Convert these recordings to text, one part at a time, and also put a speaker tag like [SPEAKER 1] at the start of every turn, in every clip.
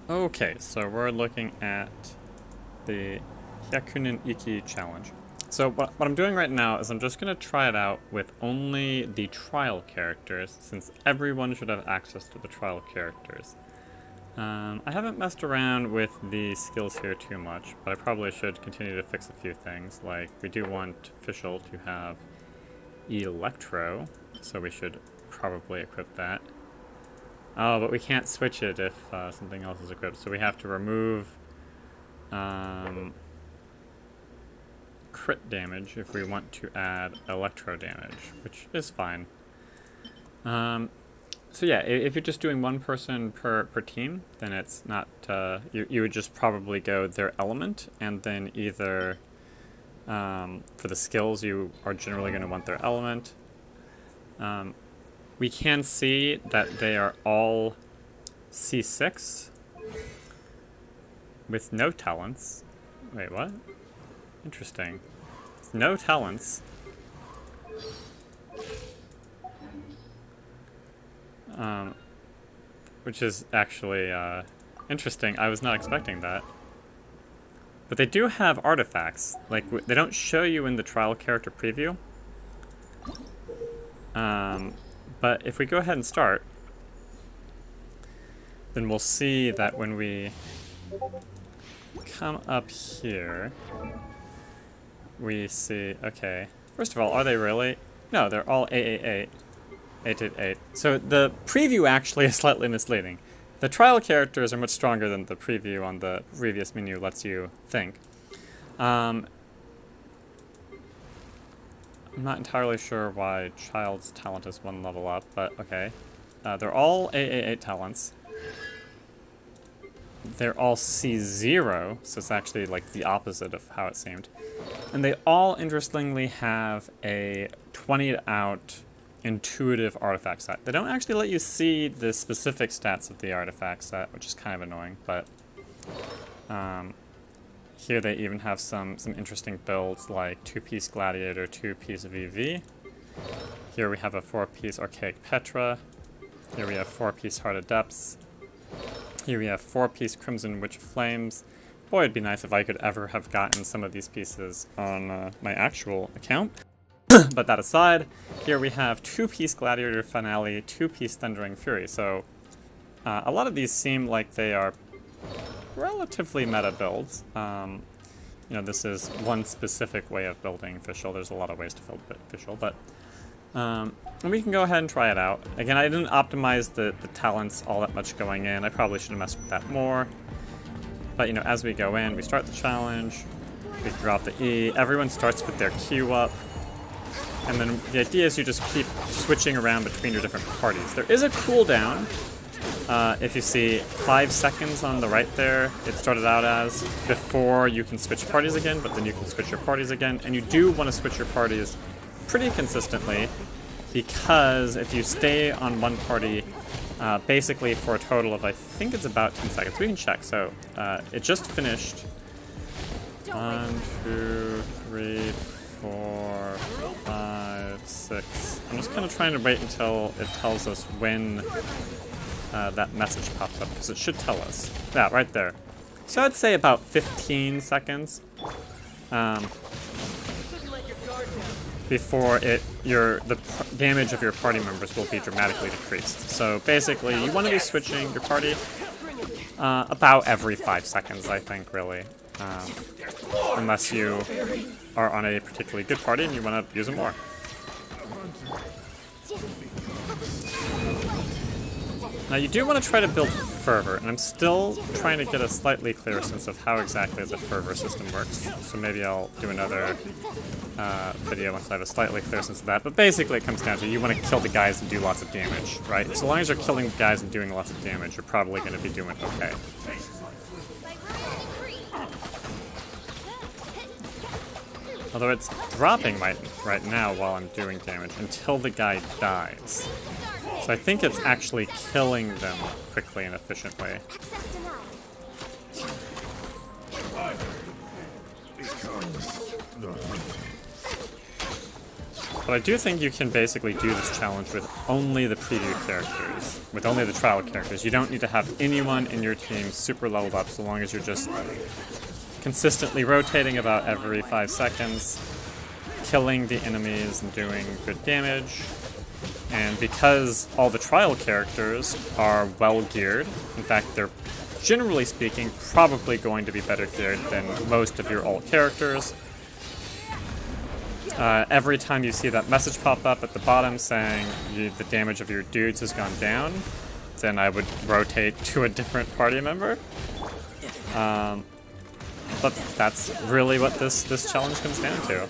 [SPEAKER 1] Okay, so we're looking at the Hyakunin Ikki challenge. So what I'm doing right now is I'm just going to try it out with only the trial characters, since everyone should have access to the trial characters. I haven't messed around with the skills here too much, but I probably should continue to fix a few things. Like, we do want Official to have Electro, so we should probably equip that. Oh, but we can't switch it if something else is equipped, so we have to remove crit damage if we want to add electro damage, which is fine. So yeah, if you're just doing one person per team, then it's not, you would just probably go their element, and then either, for the skills, you are generally going to want their element. We can see that they are all C6 with no talents. Wait, what? Interesting. No talents. Which is actually interesting. I was not expecting that. But they do have artifacts. Like, they don't show you in the trial character preview. But if we go ahead and start, then we'll see that when we come up here, we see, okay, first of all, are they really? No, they're all 888. 888. So the preview actually is slightly misleading. The trial characters are much stronger than the preview on the previous menu lets you think. I'm not entirely sure why Child's talent is 1 level up, but okay. They're all 888 talents. They're all C0, so it's actually like the opposite of how it seemed. And they all, interestingly, have a 20'd out intuitive artifact set. They don't actually let you see the specific stats of the artifact set, which is kind of annoying, but here they even have some interesting builds like 2-piece Gladiator, 2-piece VV. Here we have a 4-piece Archaic Petra. Here we have 4-piece Heart of Depths. Here we have 4-piece Crimson Witch of Flames. Boy, it'd be nice if I could ever have gotten some of these pieces on my actual account. But that aside, here we have 2-piece Gladiator Finale, 2-piece Thundering Fury. So a lot of these seem like they are relatively meta builds. You know, this is one specific way of building Official. There's a lot of ways to build Official, but we can go ahead and try it out. Again, I didn't optimize the talents all that much going in. I probably should have messed with that more. But, you know, as we go in, we start the challenge, we drop the E, everyone starts with their Q up, and then the idea is you just keep switching around between your different parties. There is a cooldown. If you see 5 seconds on the right there, it started out as before you can switch parties again, but then you can switch your parties again, and you do want to switch your parties pretty consistently, because if you stay on one party basically for a total of, I think it's about 10 seconds. We can check. So it just finished. 1, 2, 3, 4, 5, 6. I'm just kind of trying to wait until it tells us when that message pops up, because it should tell us. Yeah, right there. So I'd say about 15 seconds before the damage of your party members will be dramatically decreased. So basically, you want to be switching your party about every 5 seconds, I think, really. Unless you are on a particularly good party and you want to use it more. Now you do want to try to build Fervor, and I'm still trying to get a slightly clearer sense of how exactly the Fervor system works, so maybe I'll do another video once I have a slightly clearer sense of that. But basically it comes down to you want to kill the guys and do lots of damage, right? So long as you're killing guys and doing lots of damage, you're probably going to be doing okay. Although it's dropping right now while I'm doing damage until the guy dies. So I think it's actually killing them quickly and efficiently. But I do think you can basically do this challenge with only the preview characters, with only the trial characters. You don't need to have anyone in your team super leveled up, so long as you're just consistently rotating about every 5 seconds, killing the enemies and doing good damage. And because all the trial characters are well geared, in fact they're generally speaking probably going to be better geared than most of your alt characters, every time you see that message pop up at the bottom saying the damage of your dudes has gone down, then I would rotate to a different party member. But that's really what this challenge comes down to.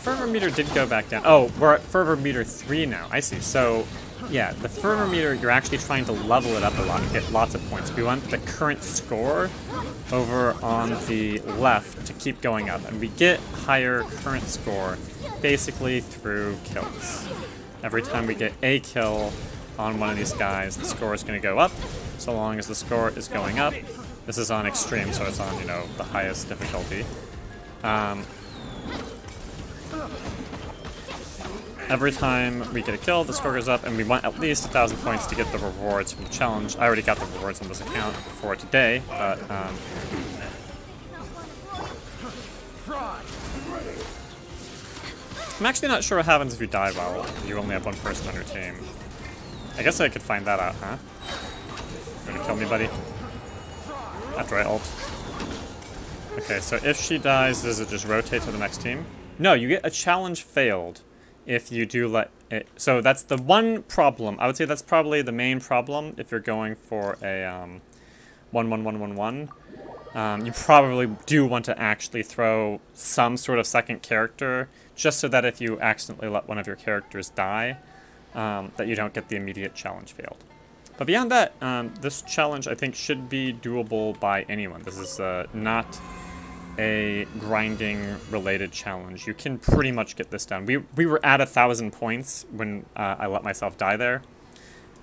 [SPEAKER 1] Fervor meter did go back down. Oh, we're at fervor meter 3 now. I see. So, yeah, the fervor meter, you're actually trying to level it up a lot and get lots of points. We want the current score over on the left to keep going up. And we get higher current score basically through kills. Every time we get a kill on one of these guys, the score is going to go up. So long as the score is going up. This is on extreme, so it's on, you know, the highest difficulty. Every time we get a kill, the score goes up, and we want at least 1,000 points to get the rewards from the challenge. I already got the rewards on this account for today, but I'm actually not sure what happens if you die while you only have one person on your team. I guess I could find that out, huh? You gonna kill me, buddy? After I ult. Okay, so if she dies, does it just rotate to the next team? No, you get a challenge failed if you do let it. So that's the one problem. I would say that's probably the main problem if you're going for a 1-1-1-1-1. You probably do want to actually throw some sort of second character, just so that if you accidentally let one of your characters die, that you don't get the immediate challenge failed. But beyond that, this challenge I think should be doable by anyone. This is not a grinding related challenge. You can pretty much get this done. We were at 1,000 points when I let myself die there.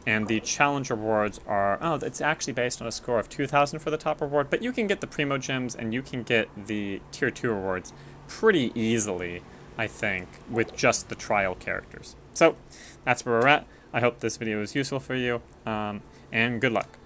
[SPEAKER 1] And the challenge rewards are, oh, it's actually based on a score of 2,000 for the top reward, but you can get the Primo Gems and you can get the Tier 2 rewards pretty easily, I think, with just the trial characters. So, that's where we're at. I hope this video was useful for you, and good luck.